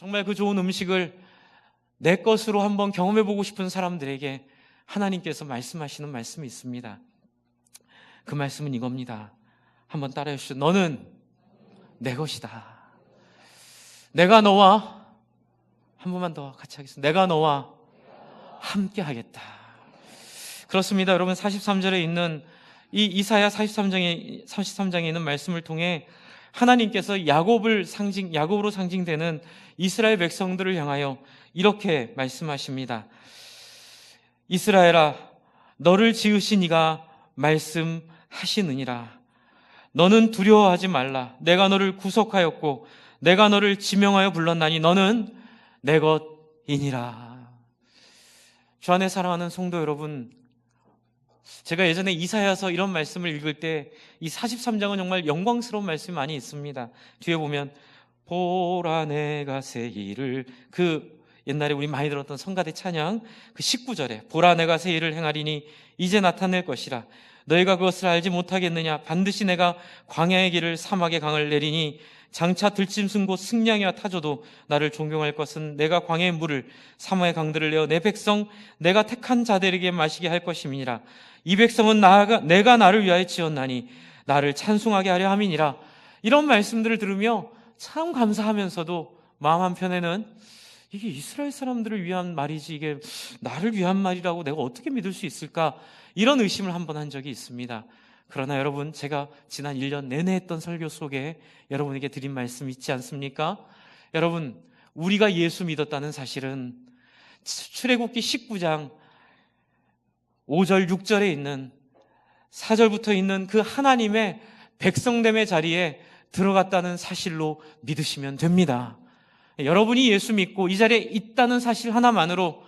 정말 그 좋은 음식을 내 것으로 한번 경험해보고 싶은 사람들에게 하나님께서 말씀하시는 말씀이 있습니다. 그 말씀은 이겁니다. 한번 따라해 주시죠. 너는 내 것이다. 내가 너와, 한 번만 더 같이 하겠습니다. 내가 너와 함께 하겠다. 그렇습니다. 여러분, 43절에 있는 이 이사야 33장에 있는 말씀을 통해 하나님께서 야곱으로 상징되는 이스라엘 백성들을 향하여 이렇게 말씀하십니다. 이스라엘아, 너를 지으신 이가 말씀하시느니라. 너는 두려워하지 말라. 내가 너를 구속하였고 내가 너를 지명하여 불렀나니 너는 내 것이니라. 주 안에 사랑하는 성도 여러분, 제가 예전에 이사야서 이런 말씀을 읽을 때 이 43장은 정말 영광스러운 말씀이 많이 있습니다. 뒤에 보면 보라 내가 새 일을, 그 옛날에 우리 많이 들었던 성가대 찬양 그 19절에 보라 내가 새 일을 행하리니 이제 나타낼 것이라. 너희가 그것을 알지 못하겠느냐. 반드시 내가 광야의 길을 사막의 강을 내리니 장차 들짐승 곧 승냥이와 타조도 나를 존경할 것은 내가 광야의 물을 사막의 강들을 내어 내 백성 내가 택한 자들에게 마시게 할 것임이니라. 이 백성은 내가 나를 위하여 지었나니 나를 찬송하게 하려 함이니라. 이런 말씀들을 들으며 참 감사하면서도 마음 한편에는 이게 이스라엘 사람들을 위한 말이지 이게 나를 위한 말이라고 내가 어떻게 믿을 수 있을까, 이런 의심을 한번 한 적이 있습니다. 그러나 여러분, 제가 지난 1년 내내 했던 설교 속에 여러분에게 드린 말씀 있지 않습니까? 여러분, 우리가 예수 믿었다는 사실은 출애굽기 19장 5절 6절에 있는 4절부터 있는 그 하나님의 백성됨의 자리에 들어갔다는 사실로 믿으시면 됩니다. 여러분이 예수 믿고 이 자리에 있다는 사실 하나만으로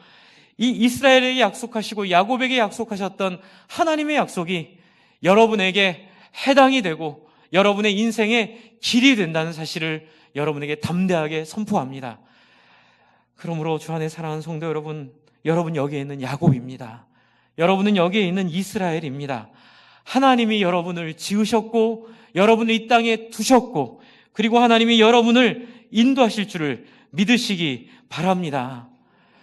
이 이스라엘에게 약속하시고 야곱에게 약속하셨던 하나님의 약속이 여러분에게 해당이 되고 여러분의 인생의 길이 된다는 사실을 여러분에게 담대하게 선포합니다. 그러므로 주 안에 사랑하는 성도 여러분, 여러분 여기에 있는 야곱입니다. 여러분은 여기에 있는 이스라엘입니다. 하나님이 여러분을 지으셨고 여러분을 이 땅에 두셨고 그리고 하나님이 여러분을 인도하실 줄을 믿으시기 바랍니다.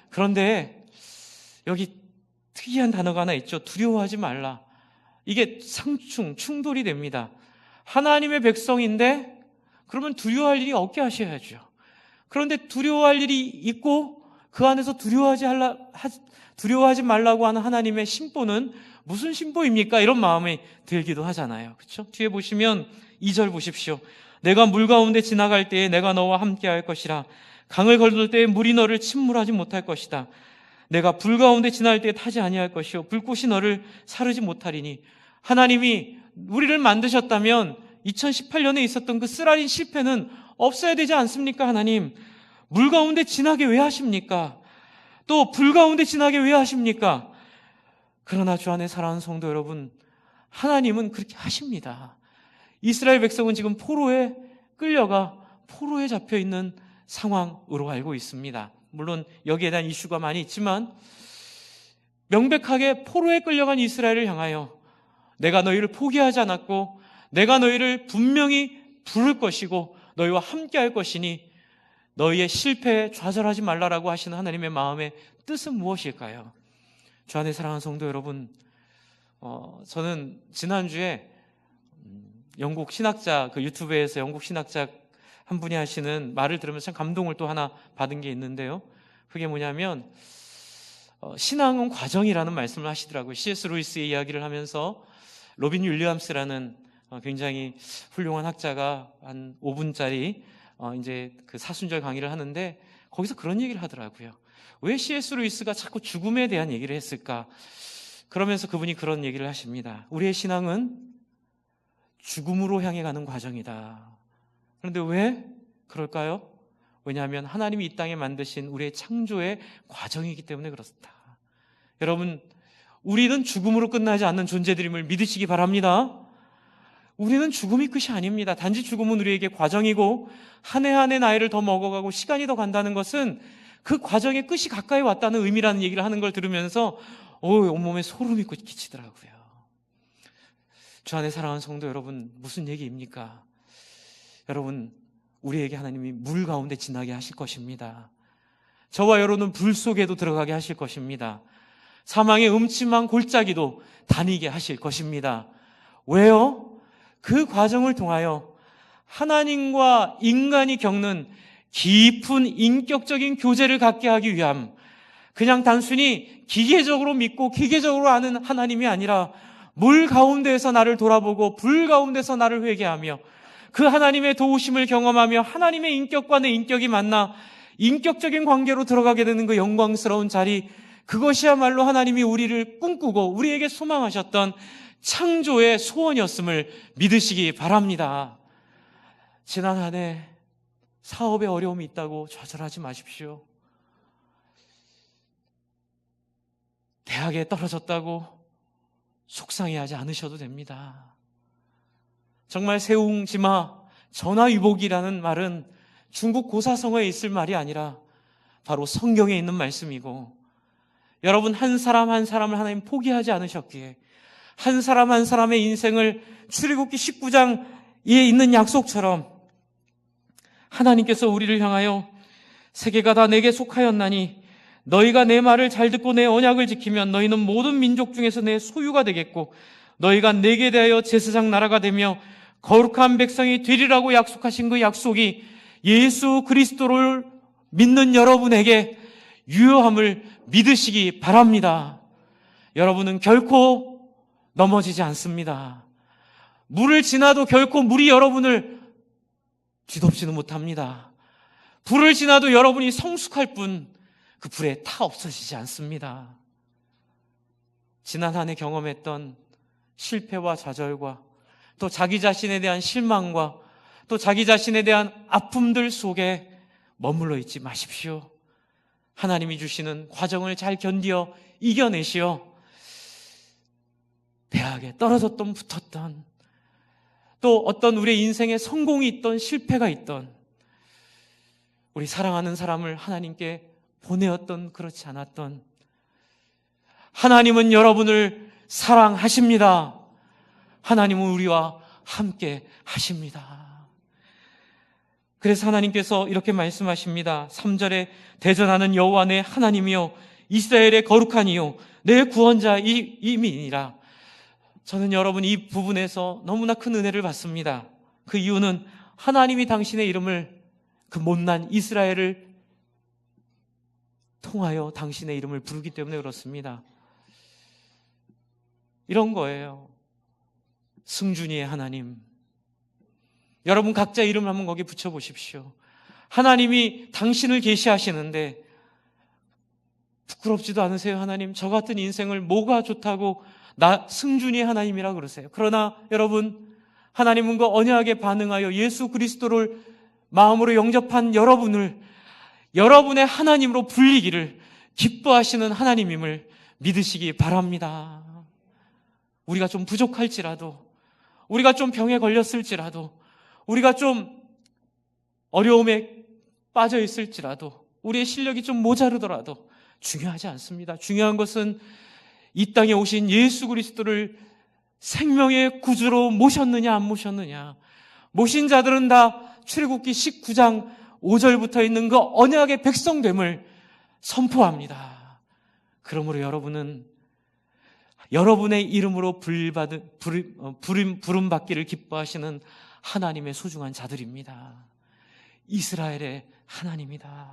그런데 여기 특이한 단어가 하나 있죠. 두려워하지 말라. 이게 충돌이 됩니다. 하나님의 백성인데 그러면 두려워할 일이 없게 하셔야죠. 그런데 두려워할 일이 있고 그 안에서 두려워하지 말라고 하는 하나님의 심보는 무슨 심보입니까? 이런 마음이 들기도 하잖아요. 그렇죠? 뒤에 보시면 2절 보십시오. 내가 물 가운데 지나갈 때에 내가 너와 함께 할 것이라. 강을 건널 때에 물이 너를 침몰하지 못할 것이다. 내가 불 가운데 지날 때에 타지 아니할 것이요 불꽃이 너를 사르지 못하리니. 하나님이 우리를 만드셨다면 2018년에 있었던 그 쓰라린 실패는 없어야 되지 않습니까? 하나님, 물 가운데 지나게 왜 하십니까? 또 불 가운데 지나게 왜 하십니까? 그러나 주 안에 사랑하는 성도 여러분, 하나님은 그렇게 하십니다. 이스라엘 백성은 지금 포로에 끌려가 포로에 잡혀있는 상황으로 알고 있습니다. 물론 여기에 대한 이슈가 많이 있지만 명백하게 포로에 끌려간 이스라엘을 향하여 내가 너희를 포기하지 않았고 내가 너희를 분명히 부를 것이고 너희와 함께 할 것이니 너희의 실패에 좌절하지 말라라고 하시는 하나님의 마음의 뜻은 무엇일까요? 주 안에 사랑하는 성도 여러분, 저는 지난주에 영국 신학자, 그 유튜브에서 영국 신학자 한 분이 하시는 말을 들으면서 참 감동을 또 하나 받은 게 있는데요. 그게 뭐냐면 신앙은 과정이라는 말씀을 하시더라고요. C.S. 루이스의 이야기를 하면서 로빈 윌리엄스라는 굉장히 훌륭한 학자가 한 5분짜리 이제 그 사순절 강의를 하는데 거기서 그런 얘기를 하더라고요. 왜 C.S. 루이스가 자꾸 죽음에 대한 얘기를 했을까? 그러면서 그분이 그런 얘기를 하십니다. 우리의 신앙은 죽음으로 향해 가는 과정이다. 그런데 왜 그럴까요? 왜냐하면 하나님이 이 땅에 만드신 우리의 창조의 과정이기 때문에 그렇다. 여러분, 우리는 죽음으로 끝나지 않는 존재들임을 믿으시기 바랍니다. 우리는 죽음이 끝이 아닙니다. 단지 죽음은 우리에게 과정이고 한 해 한 해 나이를 더 먹어가고 시간이 더 간다는 것은 그 과정의 끝이 가까이 왔다는 의미라는 얘기를 하는 걸 들으면서 온몸에 소름이 끼치더라고요. 주 안에 사랑하는 성도 여러분, 무슨 얘기입니까? 여러분, 우리에게 하나님이 물 가운데 지나게 하실 것입니다. 저와 여러분은 불 속에도 들어가게 하실 것입니다. 사망의 음침한 골짜기도 다니게 하실 것입니다. 왜요? 그 과정을 통하여 하나님과 인간이 겪는 깊은 인격적인 교제를 갖게 하기 위함, 그냥 단순히 기계적으로 믿고 기계적으로 아는 하나님이 아니라 물 가운데에서 나를 돌아보고 불 가운데서 나를 회개하며 그 하나님의 도우심을 경험하며 하나님의 인격과 내 인격이 만나 인격적인 관계로 들어가게 되는 그 영광스러운 자리, 그것이야말로 하나님이 우리를 꿈꾸고 우리에게 소망하셨던 창조의 소원이었음을 믿으시기 바랍니다. 지난 한 해 사업에 어려움이 있다고 좌절하지 마십시오. 대학에 떨어졌다고 속상해하지 않으셔도 됩니다. 정말 세웅지마 전화위복이라는 말은 중국 고사성어에 있을 말이 아니라 바로 성경에 있는 말씀이고, 여러분 한 사람 한 사람을 하나님 포기하지 않으셨기에 한 사람 한 사람의 인생을 출애굽기 19장에 있는 약속처럼 하나님께서 우리를 향하여 세계가 다 내게 속하였나니 너희가 내 말을 잘 듣고 내 언약을 지키면 너희는 모든 민족 중에서 내 소유가 되겠고 너희가 내게 대하여 제사장 나라가 되며 거룩한 백성이 되리라고 약속하신 그 약속이 예수 그리스도를 믿는 여러분에게 유효함을 믿으시기 바랍니다. 여러분은 결코 넘어지지 않습니다. 물을 지나도 결코 물이 여러분을 뒤덮지는 못합니다. 불을 지나도 여러분이 성숙할 뿐 그 불에 타 없어지지 않습니다. 지난 한 해 경험했던 실패와 좌절과 또 자기 자신에 대한 실망과 또 자기 자신에 대한 아픔들 속에 머물러 있지 마십시오. 하나님이 주시는 과정을 잘 견디어 이겨내시어 대학에 떨어졌던 붙었던 또 어떤 우리의 인생에 성공이 있던 실패가 있던 우리 사랑하는 사람을 하나님께 보내었던 그렇지 않았던 하나님은 여러분을 사랑하십니다. 하나님은 우리와 함께 하십니다. 그래서 하나님께서 이렇게 말씀하십니다. 3절에 대전하는 여호와 내 하나님이요 이스라엘의 거룩한 이요 내 구원자이니라. 저는 여러분 이 부분에서 너무나 큰 은혜를 받습니다. 그 이유는 하나님이 당신의 이름을 그 못난 이스라엘을 통하여 당신의 이름을 부르기 때문에 그렇습니다. 이런 거예요. 승준이의 하나님. 여러분 각자 이름을 한번 거기에 붙여보십시오. 하나님이 당신을 계시하시는데 부끄럽지도 않으세요? 하나님 저 같은 인생을 뭐가 좋다고 나 승준이 하나님이라 그러세요. 그러나 여러분 하나님은 그 언약에 반응하여 예수 그리스도를 마음으로 영접한 여러분을 여러분의 하나님으로 불리기를 기뻐하시는 하나님임을 믿으시기 바랍니다. 우리가 좀 부족할지라도, 우리가 좀 병에 걸렸을지라도, 우리가 좀 어려움에 빠져 있을지라도, 우리의 실력이 좀 모자르더라도 중요하지 않습니다. 중요한 것은 이 땅에 오신 예수 그리스도를 생명의 구주로 모셨느냐 안 모셨느냐. 모신 자들은 다 출애굽기 19장 5절부터 있는 그 언약의 백성됨을 선포합니다. 그러므로 여러분은 여러분의 이름으로 부름받기를 기뻐하시는 하나님의 소중한 자들입니다. 이스라엘의 하나님이다.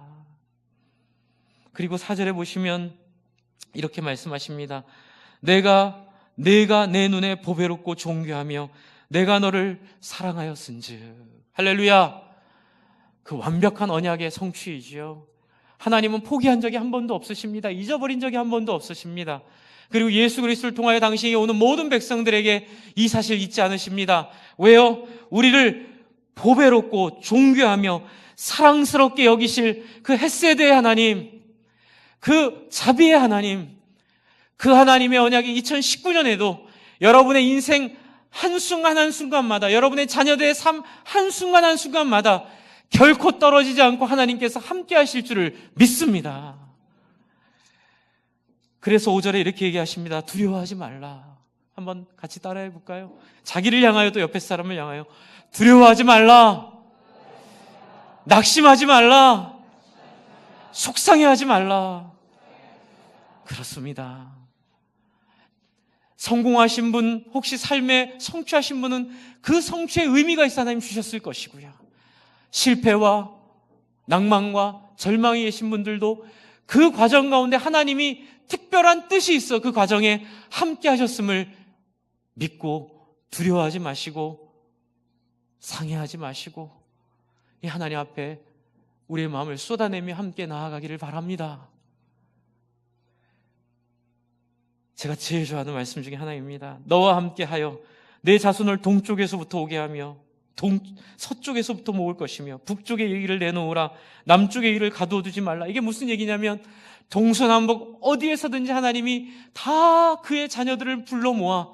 그리고 4절에 보시면 이렇게 말씀하십니다. 내가 내 눈에 보배롭고 존귀하며 내가 너를 사랑하였은즉. 할렐루야. 그 완벽한 언약의 성취이지요. 하나님은 포기한 적이 한 번도 없으십니다. 잊어버린 적이 한 번도 없으십니다. 그리고 예수 그리스도를 통하여 당신에게 오는 모든 백성들에게 이 사실 잊지 않으십니다. 왜요? 우리를 보배롭고 존귀하며 사랑스럽게 여기실 그 헷세드의 하나님, 그 자비의 하나님, 그 하나님의 언약이 2019년에도 여러분의 인생 한순간 한순간마다, 여러분의 자녀들의 삶 한순간 한순간마다 결코 떨어지지 않고 하나님께서 함께 하실 줄을 믿습니다. 그래서 5절에 이렇게 얘기하십니다. 두려워하지 말라. 한번 같이 따라해 볼까요? 자기를 향하여 또 옆에 사람을 향하여 두려워하지 말라. 낙심하지 말라. 속상해하지 말라. 그렇습니다. 성공하신 분, 혹시 삶에 성취하신 분은 그 성취의 의미가 있어 하나님 주셨을 것이고요. 실패와 낭만과 절망에 계신 분들도 그 과정 가운데 하나님이 특별한 뜻이 있어 그 과정에 함께 하셨음을 믿고 두려워하지 마시고 상해하지 마시고 이 하나님 앞에 우리의 마음을 쏟아내며 함께 나아가기를 바랍니다. 제가 제일 좋아하는 말씀 중에 하나입니다. 너와 함께하여 내 자손을 동쪽에서부터 오게 하며 서쪽에서부터 모을 것이며 북쪽의 얘기를 내놓으라. 남쪽의 일을 가두어 두지 말라. 이게 무슨 얘기냐면 동서남북 어디에서든지 하나님이 다 그의 자녀들을 불러 모아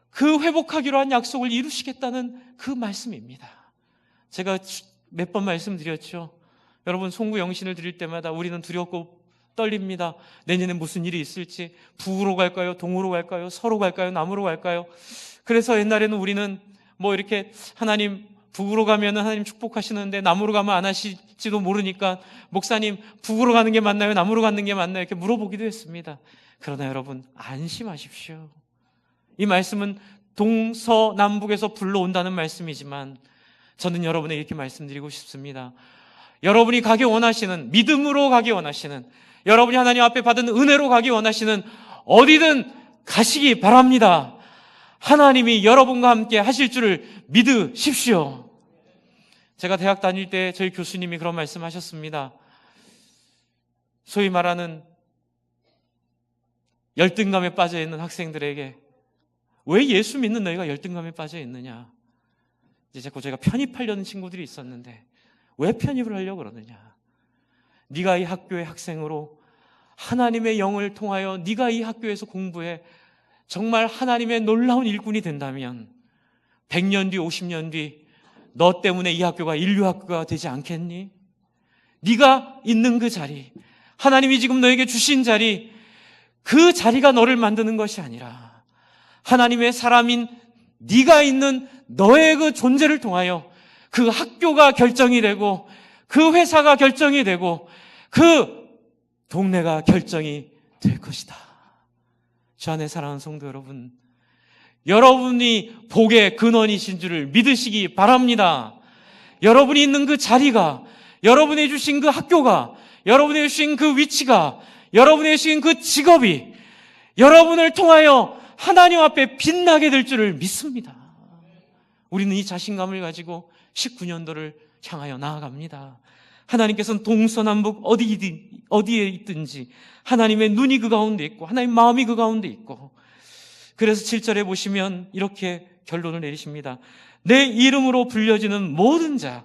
그 회복하기로 한 약속을 이루시겠다는 그 말씀입니다. 제가 몇 번 말씀드렸죠. 여러분 송구 영신을 드릴 때마다 우리는 두렵고 떨립니다. 내년에 무슨 일이 있을지. 북으로 갈까요? 동으로 갈까요? 서로 갈까요? 남으로 갈까요? 그래서 옛날에는 우리는 뭐 이렇게 하나님 북으로 가면 하나님 축복하시는데 남으로 가면 안 하실지도 모르니까 목사님 북으로 가는 게 맞나요? 남으로 가는 게 맞나요? 이렇게 물어보기도 했습니다. 그러나 여러분 안심하십시오. 이 말씀은 동서남북에서 불러온다는 말씀이지만 저는 여러분에게 이렇게 말씀드리고 싶습니다. 여러분이 가기 원하시는, 믿음으로 가기 원하시는, 여러분이 하나님 앞에 받은 은혜로 가기 원하시는 어디든 가시기 바랍니다. 하나님이 여러분과 함께 하실 줄을 믿으십시오. 제가 대학 다닐 때 저희 교수님이 그런 말씀하셨습니다. 소위 말하는 열등감에 빠져 있는 학생들에게 왜 예수 믿는 너희가 열등감에 빠져 있느냐? 이제 자꾸 제가 편입하려는 친구들이 있었는데 왜 편입을 하려고 그러느냐? 네가 이 학교의 학생으로 하나님의 영을 통하여 네가 이 학교에서 공부해 정말 하나님의 놀라운 일꾼이 된다면 100년 뒤 50년 뒤 너 때문에 이 학교가 인류학교가 되지 않겠니? 네가 있는 그 자리, 하나님이 지금 너에게 주신 자리, 그 자리가 너를 만드는 것이 아니라 하나님의 사람인 네가 있는 너의 그 존재를 통하여 그 학교가 결정이 되고 그 회사가 결정이 되고 그 동네가 결정이 될 것이다. 주 안에 사랑하는 성도 여러분, 여러분이 복의 근원이신 줄을 믿으시기 바랍니다. 여러분이 있는 그 자리가, 여러분이 주신 그 학교가, 여러분이 주신 그 위치가, 여러분이 주신 그 직업이 여러분을 통하여 하나님 앞에 빛나게 될 줄을 믿습니다. 우리는 이 자신감을 가지고 19년도를 향하여 나아갑니다. 하나님께서는 동서남북 어디에 있든지 하나님의 눈이 그 가운데 있고 하나님의 마음이 그 가운데 있고, 그래서 7절에 보시면 이렇게 결론을 내리십니다. 내 이름으로 불려지는 모든 자,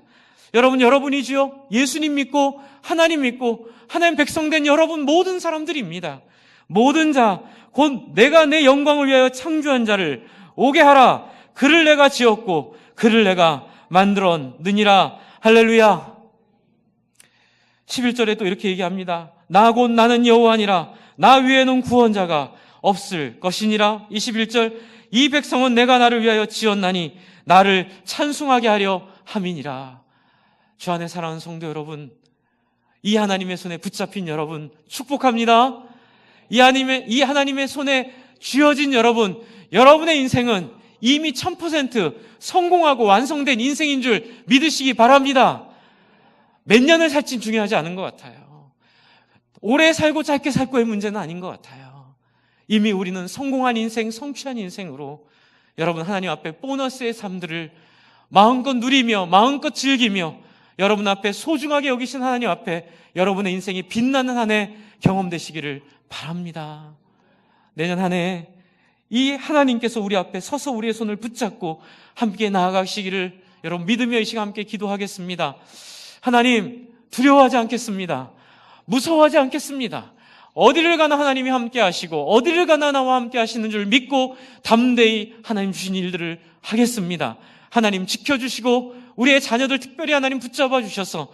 여러분이지요? 예수님 믿고 하나님 믿고 하나님 백성된 여러분 모든 사람들입니다. 모든 자, 곧 내가 내 영광을 위하여 창조한 자를 오게 하라. 그를 내가 지었고 그를 내가 만들었느니라. 할렐루야. 11절에 또 이렇게 얘기합니다. 나 곧 나는 여호와니라. 나 위에는 구원자가 없을 것이니라. 21절, 이 백성은 내가 나를 위하여 지었나니 나를 찬송하게 하려 함이니라. 주 안에 사랑하는 성도 여러분, 이 하나님의 손에 붙잡힌 여러분 축복합니다. 이 하나님의 손에 쥐어진 여러분, 여러분의 인생은 이미 1000% 성공하고 완성된 인생인 줄 믿으시기 바랍니다. 몇 년을 살진 중요하지 않은 것 같아요. 오래 살고 짧게 살 거의 문제는 아닌 것 같아요. 이미 우리는 성공한 인생, 성취한 인생으로 여러분 하나님 앞에 보너스의 삶들을 마음껏 누리며 마음껏 즐기며 여러분 앞에 소중하게 여기신 하나님 앞에 여러분의 인생이 빛나는 한 해 경험되시기를 바랍니다. 내년 한 해 이 하나님께서 우리 앞에 서서 우리의 손을 붙잡고 함께 나아가시기를 여러분 믿으며 이 시간 함께 기도하겠습니다. 하나님, 두려워하지 않겠습니다. 무서워하지 않겠습니다. 어디를 가나 하나님이 함께 하시고 어디를 가나 나와 함께 하시는 줄 믿고 담대히 하나님 주신 일들을 하겠습니다. 하나님 지켜주시고 우리의 자녀들 특별히 하나님 붙잡아 주셔서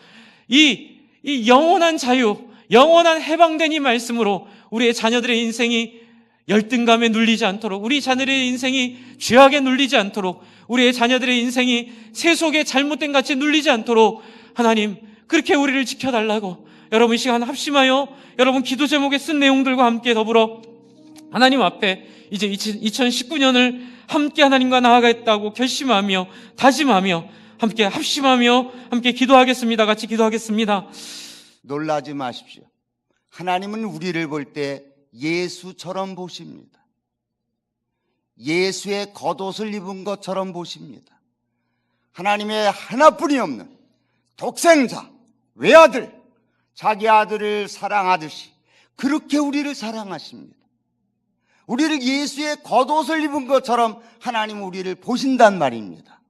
이 영원한 자유, 영원한 해방된 이 말씀으로 우리의 자녀들의 인생이 열등감에 눌리지 않도록, 우리 자녀들의 인생이 죄악에 눌리지 않도록, 우리의 자녀들의 인생이 세속의 잘못된 가치에 눌리지 않도록 하나님, 그렇게 우리를 지켜달라고 여러분 이 시간 합심하여 여러분 기도 제목에 쓴 내용들과 함께 더불어 하나님 앞에 이제 2019년을 함께 하나님과 나아가겠다고 결심하며 다짐하며 함께 합심하며 함께 기도하겠습니다. 같이 기도하겠습니다. 놀라지 마십시오. 하나님은 우리를 볼 때 예수처럼 보십니다. 예수의 겉옷을 입은 것처럼 보십니다. 하나님의 하나뿐이 없는 독생자, 외아들, 자기 아들을 사랑하듯이 그렇게 우리를 사랑하십니다. 우리를 예수의 겉옷을 입은 것처럼 하나님은 우리를 보신단 말입니다.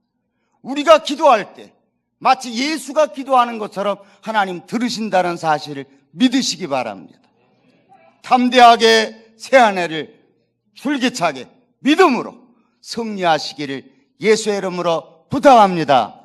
우리가 기도할 때 마치 예수가 기도하는 것처럼 하나님 들으신다는 사실을 믿으시기 바랍니다. 담대하게 새 한 해를 줄기차게 믿음으로 승리하시기를 예수의 이름으로 부탁합니다.